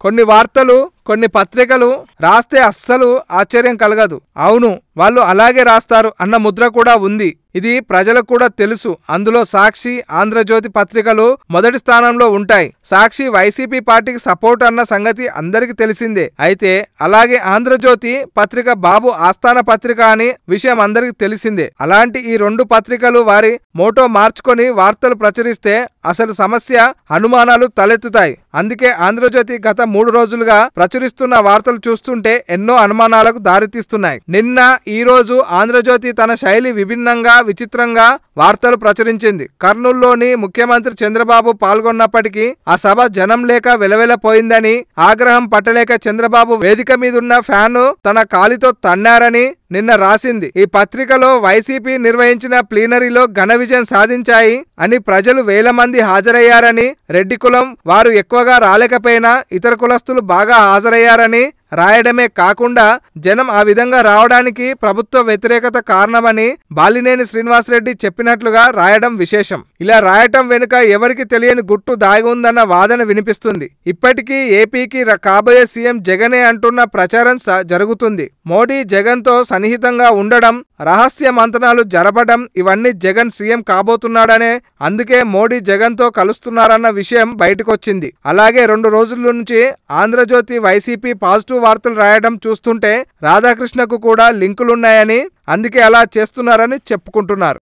కొన్ని వార్తలు కొన్ని పత్రికలు రాస్తే అస్సలు ఆశ్చర్యం కలగదు. అవును, వాళ్ళు అలాగే రాస్తారు అన్న ముద్ర కూడా ఉంది. ఇది ప్రజలకు కూడా తెలుసు. అందులో సాక్షి, ఆంధ్రజ్యోతి పత్రికలు మొదటి స్థానంలో ఉంటాయి. సాక్షి వైసీపీ పార్టీకి సపోర్ట్ అన్న సంగతి అందరికీ తెలిసిందే. అయితే అలాగే ఆంధ్రజ్యోతి పత్రిక బాబు ఆస్థాన పత్రిక అని విషయం అందరికీ తెలిసిందే. అలాంటి ఈ రెండు పత్రికలు వారి మోటో మార్చుకొని వార్తలు ప్రచురిస్తే అసలు సమస్య, అనుమానాలు తలెత్తుతాయి. అందుకే ఆంధ్రజ్యోతి గత 3 రోజులుగా ప్రచురిస్తున్న వార్తలు చూస్తుంటే ఎన్నో అనుమానాలకు దారితీస్తున్నాయి. నిన్న ఈ రోజు ఆంధ్రజ్యోతి తన శైలి విభిన్నంగా, విచిత్రంగా వార్తలు ప్రచురించింది. కర్నూలులోని ముఖ్యమంత్రి చంద్రబాబు పాల్గొన్నప్పటికీ ఆ సభ జనం లేక వెలవెలపోయిందని, ఆగ్రహం పట్టలేక చంద్రబాబు వేదిక మీదున్న ఫ్యాను తన కాలితో తన్నారని నిన్న రాసింది. ఈ పత్రికలో వైసీపీ నిర్వహించిన ప్లీనరీలో ఘన విజయం సాధించాయి అని, ప్రజలు వేల మంది హాజరయ్యారని, రెడ్డి కులం వారు ఎక్కువగా రాలేకపోయినా ఇతర కులస్తులు బాగా హాజరయ్యారని రాయడమే కాకుండా జనం ఆ విధంగా రావడానికి ప్రభుత్వ వ్యతిరేకత కారణమని బాలినేని శ్రీనివాసరెడ్డి చెప్పినట్లుగా రాయడం విశేషం. ఇలా రాయటం వెనుక ఎవరికి తెలియని గుట్టు దాగి ఉందన్న వాదన వినిపిస్తుంది. ఇప్పటికీ ఏపీకి కాబోయే సీఎం జగనే అంటున్న ప్రచారం జరుగుతుంది. మోడీ జగన్తో సన్నిహితంగా ఉండడం, రహస్య మంతనాలు జరపడం ఇవన్నీ జగన్ సీఎం కాబోతున్నాడనే, అందుకే మోడీ జగన్తో కలుస్తున్నారన్న విషయం బయటకొచ్చింది. అలాగే 2 రోజుల నుంచి ఆంధ్రజ్యోతి వైసీపీ పాజిటివ్ వార్తలు రాయడం చూస్తుంటే రాధాకృష్ణకు కూడా లింకులున్నాయని, అందుకే అలా చేస్తున్నారని చెప్పుకుంటున్నారు.